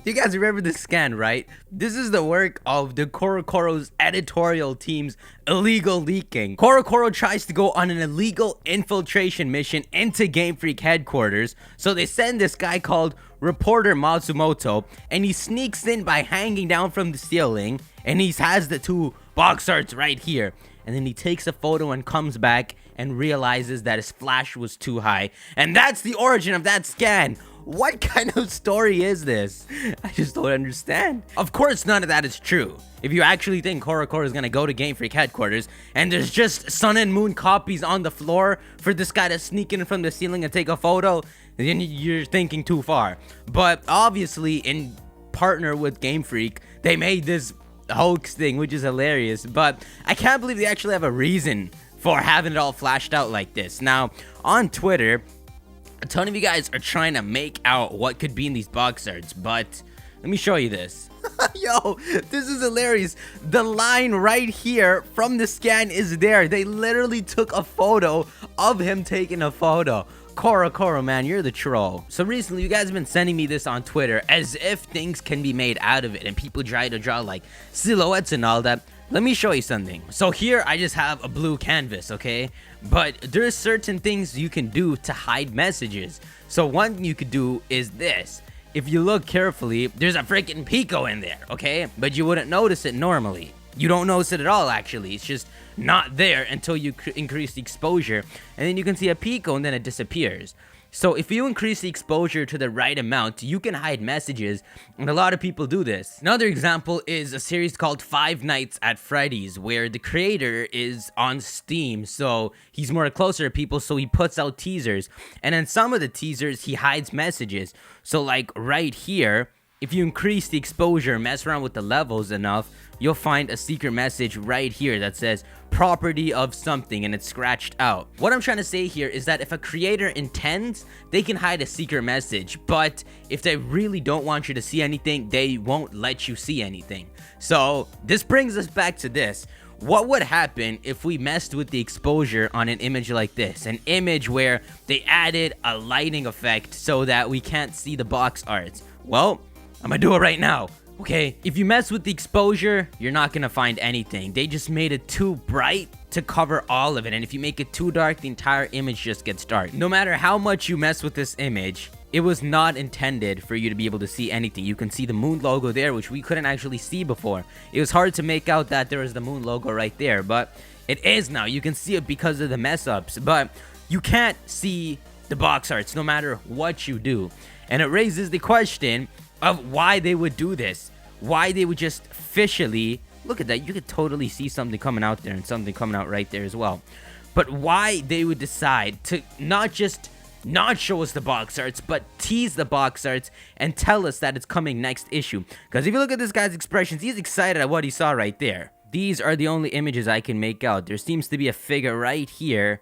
You guys remember this scan, right? This is the work of the Korokoro's editorial team's illegal leaking. Korokoro tries to go on an illegal infiltration mission into Game Freak headquarters, so they send this guy called Reporter Matsumoto, and he sneaks in by hanging down from the ceiling, and he has the two box arts right here. And then he takes a photo and comes back and realizes that his flash was too high. And that's the origin of that scan. What kind of story is this? I just don't understand. Of course, none of that is true. If you actually think Korokoro is gonna go to Game Freak headquarters and there's just Sun and Moon copies on the floor for this guy to sneak in from the ceiling and take a photo, then you're thinking too far. But obviously, in partner with Game Freak, they made this hoax thing, which is hilarious. But I can't believe they actually have a reason for having it all flashed out like this. Now, on Twitter, a ton of you guys are trying to make out what could be in these box arts, but let me show you this. Yo, this is hilarious. The line right here from the scan is there. They literally took a photo of him taking a photo. Korokoro, man, you're the troll. So recently, you guys have been sending me this on Twitter as if things can be made out of it and people try to draw like silhouettes and all that. Let me show you something. So here I just have a blue canvas, okay? But there's certain things you can do to hide messages. So one thing you could do is this. If you look carefully, there's a freaking PEEKO in there, okay? But you wouldn't notice it normally. You don't notice it at all, actually. It's just not there until you increase the exposure. And then you can see a PEEKO and then it disappears. So if you increase the exposure to the right amount, you can hide messages, and a lot of people do this. Another example is a series called Five Nights at Freddy's, where the creator is on Steam, so he's more closer to people, so he puts out teasers. And in some of the teasers, he hides messages. So like right here, if you increase the exposure, mess around with the levels enough, you'll find a secret message right here that says property of something, and it's scratched out. What I'm trying to say here is that if a creator intends, they can hide a secret message, but if they really don't want you to see anything, they won't let you see anything. So this brings us back to this. What would happen if we messed with the exposure on an image like this? An image where they added a lighting effect so that we can't see the box arts. Well, I'm gonna do it right now. Okay, if you mess with the exposure, you're not gonna find anything. They just made it too bright to cover all of it, and if you make it too dark, the entire image just gets dark. No matter how much you mess with this image, it was not intended for you to be able to see anything. You can see the moon logo there, which we couldn't actually see before. It was hard to make out that there was the moon logo right there, but it is now. You can see it because of the mess ups, but you can't see the box arts no matter what you do. And it raises the question of why they would do this, why they would just officially look at that. You could totally see something coming out there and something coming out right there as well, but why they would decide to not just not show us the box arts, but tease the box arts and tell us that it's coming next issue. Because if you look at this guy's expressions, he's excited at what he saw right there. These are the only images I can make out. There seems to be a figure right here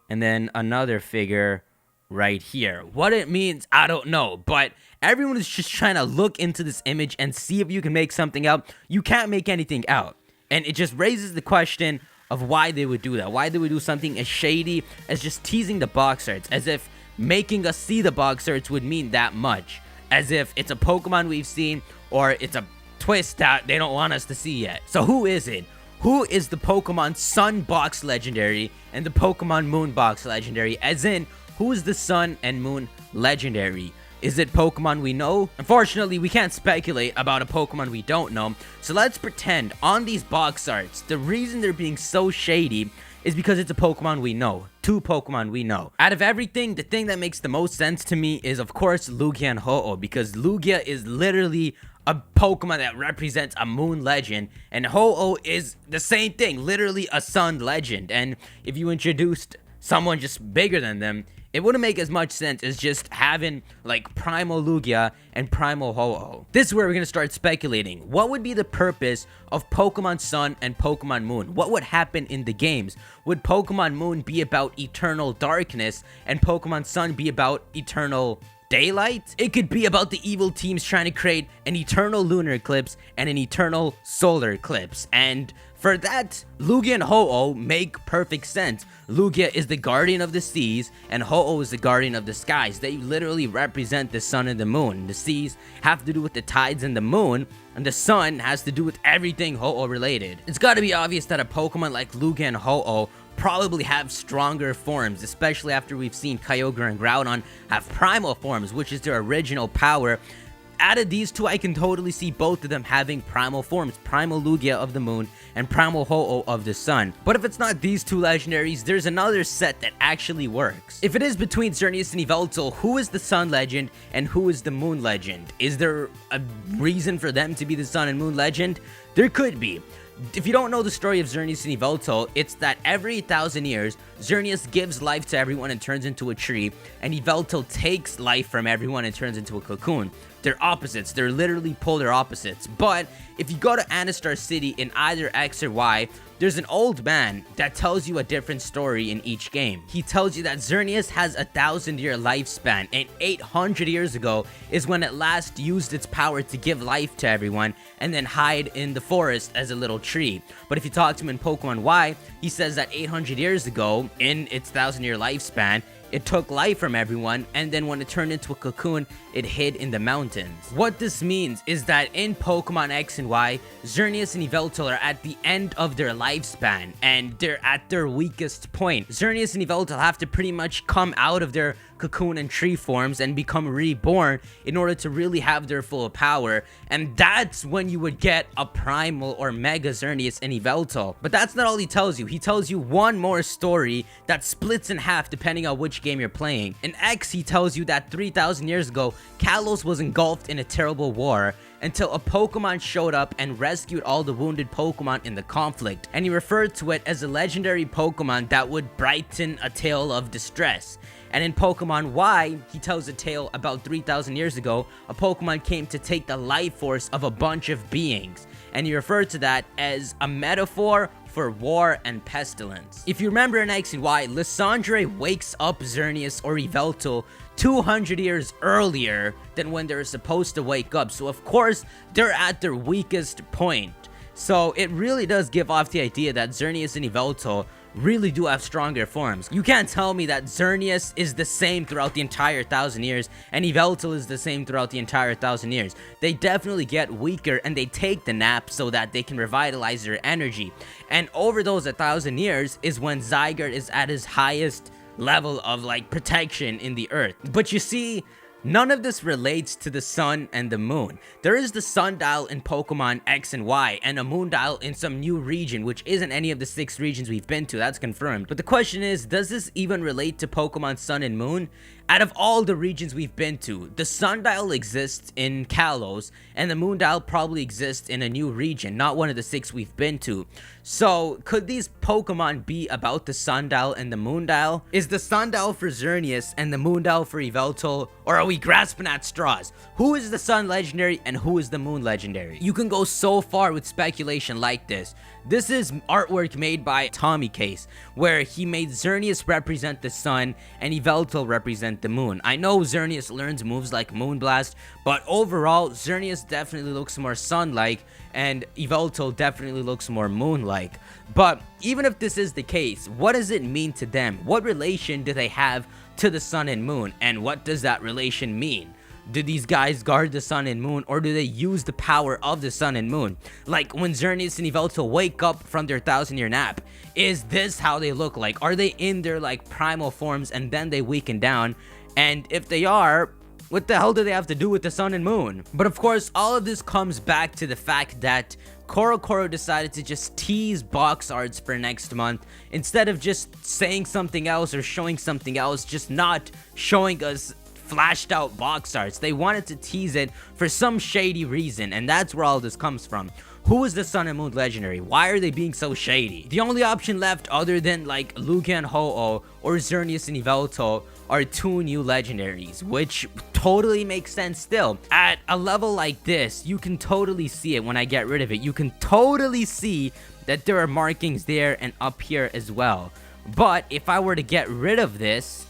and then another figure right here. What it means, I don't know, but everyone is just trying to look into this image and see if you can make something out. You can't make anything out, and it just raises the question of why they would do that, why they would do something as shady as just teasing the box arts, as if making us see the box arts would mean that much, as if it's a Pokemon we've seen or it's a twist that they don't want us to see yet. So who is it? Who is the Pokemon Sun box legendary and the Pokemon Moon box legendary? As in, who is the Sun and Moon legendary? Is it Pokemon we know? Unfortunately, we can't speculate about a Pokemon we don't know. So let's pretend on these box arts, the reason they're being so shady is because it's a Pokemon we know. Two Pokemon we know. Out of everything, the thing that makes the most sense to me is, of course, Lugia and Ho-Oh, because Lugia is literally a Pokemon that represents a Moon legend, and Ho-Oh is the same thing, literally a Sun legend. And if you introduced someone just bigger than them, it wouldn't make as much sense as just having like Primal Lugia and Primal Ho-Oh. This is where we're gonna start speculating. What would be the purpose of Pokemon Sun and Pokemon Moon? What would happen in the games? Would Pokemon Moon be about eternal darkness and Pokemon Sun be about eternal daylight? It could be about the evil teams trying to create an eternal lunar eclipse and an eternal solar eclipse, and For that, Lugia and Ho-Oh make perfect sense. Lugia is the guardian of the seas, and Ho-Oh is the guardian of the skies. They literally represent the sun and the moon. The seas have to do with the tides and the moon, and the sun has to do with everything Ho-Oh related. It's gotta be obvious that a Pokemon like Lugia and Ho-Oh probably have stronger forms, especially after we've seen Kyogre and Groudon have primal forms, which is their original power. Out of these two, I can totally see both of them having primal forms, Primal Lugia of the moon and Primal Ho-Oh of the sun. But if it's not these two legendaries, there's another set that actually works. If it is between Xerneas and Yveltal, who is the sun legend and who is the moon legend? Is there a reason for them to be the sun and moon legend? There could be. If you don't know the story of Xerneas and Yveltal, it's that every 1,000 years, Xerneas gives life to everyone and turns into a tree, and Yveltal takes life from everyone and turns into a cocoon. They're opposites. They're literally polar opposites. But if you go to Anistar City in either X or Y, there's an old man that tells you a different story in each game. He tells you that Xerneas has a 1,000-year lifespan, and 800 years ago is when it last used its power to give life to everyone and then hide in the forest as a little tree. But if you talk to him in Pokemon Y, he says that 800 years ago, in its 1,000-year lifespan, it took life from everyone, and then when it turned into a cocoon, it hid in the mountains. What this means is that in Pokemon X and Y, Xerneas and Yveltal are at the end of their lifespan, and they're at their weakest point. Xerneas and Yveltal have to pretty much come out of their cocoon and tree forms and become reborn in order to really have their full power, and that's when you would get a primal or mega Xerneas and Yveltal. But that's not all he tells you. He tells you one more story that splits in half depending on which game you're playing. In X, he tells you that 3,000 years ago, Kalos was engulfed in a terrible war until a Pokemon showed up and rescued all the wounded Pokemon in the conflict, and he referred to it as a legendary Pokemon that would brighten a tale of distress. And in Pokemon Y, he tells a tale about 3,000 years ago, a Pokemon came to take the life force of a bunch of beings, and he referred to that as a metaphor for war and pestilence. If you remember in X and Y, Lysandre wakes up Xerneas or Yveltal 200 years earlier than when they're supposed to wake up, so of course they're at their weakest point. So it really does give off the idea that Xerneas and Yveltal really do have stronger forms. You can't tell me that Xerneas is the same throughout the entire 1,000 years and Yveltal is the same throughout the entire 1,000 years. They definitely get weaker and they take the nap so that they can revitalize their energy. And over those 1,000 years is when Zygarde is at his highest level of like protection in the earth. But you see, none of this relates to the sun and the moon. There is the sundial in Pokemon X and Y, and a moondial in some new region, which isn't any of the 6 regions we've been to, that's confirmed. But the question is, does this even relate to Pokemon Sun and Moon? Out of all the regions we've been to, the sundial exists in Kalos, and the moondial probably exists in a new region, not one of the 6 we've been to. So, could these Pokemon be about the sundial and the moondial? Is the sundial for Xerneas and the moondial for Yveltal, or are we grasping at straws? Who is the sun legendary and who is the moon legendary? You can go so far with speculation like this. This is artwork made by Tommy Case, where he made Xerneas represent the sun and Yveltal represent the moon. I know Xerneas learns moves like Moonblast, but overall, Xerneas definitely looks more sun-like, and Yveltal definitely looks more moon-like. But even if this is the case, what does it mean to them? What relation do they have to the sun and moon, and what does that relation mean? Do these guys guard the sun and moon, or do they use the power of the sun and moon? Like when Xerneas and Yveltal wake up from their 1,000-year nap, is this how they look like? Are they in their like primal forms and then they weaken down? And if they are, what the hell do they have to do with the sun and moon? But of course, all of this comes back to the fact that CoroCoro decided to just tease box arts for next month instead of just saying something else or showing something else, just not showing us flashed out box arts. They wanted to tease it for some shady reason, and that's where all this comes from. Who is the Sun and Moon legendary? Why are they being so shady? The only option left other than like Lugia and Ho-Oh or Xerneas and Yveltal are 2 new legendaries, which totally makes sense still. At a level like this, you can totally see it when I get rid of it. You can totally see that there are markings there and up here as well. But if I were to get rid of this,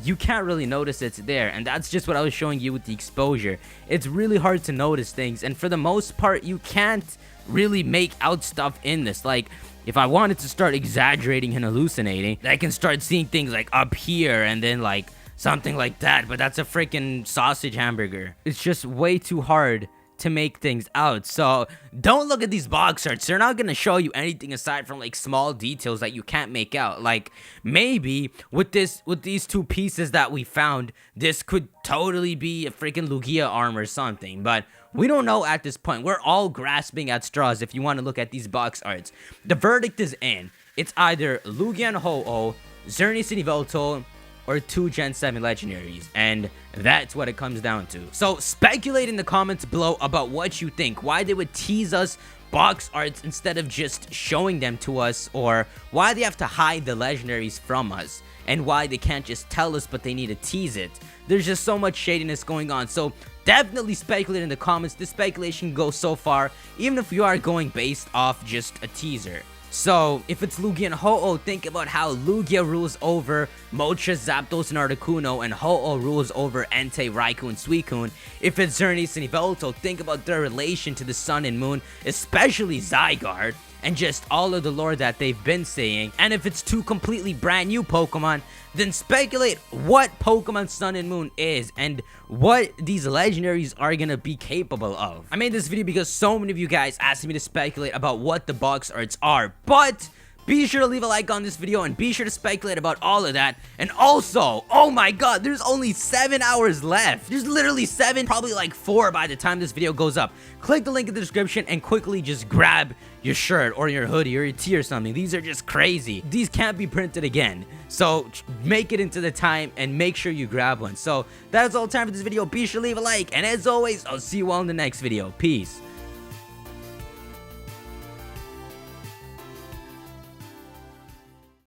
you can't really notice it's there. And that's just what I was showing you with the exposure. It's really hard to notice things, and for the most part you can't really make out stuff in this. Like, if I wanted to start exaggerating and hallucinating, I can start seeing things like up here and then like something like that, but that's a freaking sausage hamburger. It's just way too hard to make things out. So don't look at these box arts. They're not gonna show you anything aside from like small details that you can't make out. Like, maybe with these two pieces that we found, this could totally be a freaking Lugia arm or something, but we don't know at this point. We're all grasping at straws if you want to look at these box arts. The verdict is in. It's either Lugia and Ho-Oh, Xerneas and Yveltal, or 2 Gen 7 Legendaries, and that's what it comes down to. So speculate in the comments below about what you think, why they would tease us box arts instead of just showing them to us, or why they have to hide the Legendaries from us, and why they can't just tell us but they need to tease it. There's just so much shadiness going on, so definitely speculate in the comments. This speculation goes so far, even if you are going based off just a teaser. So, if it's Lugia and Ho-Oh, think about how Lugia rules over Moltres, Zapdos, and Articuno, and Ho-Oh rules over Entei, Raikou, and Suicune. If it's Xerneas and Yveltal, think about their relation to the Sun and Moon, especially Zygarde, and just all of the lore that they've been saying. And if it's 2 completely brand new Pokemon, then speculate what Pokemon Sun and Moon is and what these Legendaries are gonna be capable of. I made this video because so many of you guys asked me to speculate about what the box arts are, but be sure to leave a like on this video and be sure to speculate about all of that. And also, oh my god, there's only 7 hours left. There's literally 7, probably like 4 by the time this video goes up. Click the link in the description and quickly just grab your shirt or your hoodie or your tee or something. These are just crazy. These can't be printed again. So make it into the time and make sure you grab one. So that's all time for this video. Be sure to leave a like. And as always, I'll see you all in the next video. Peace.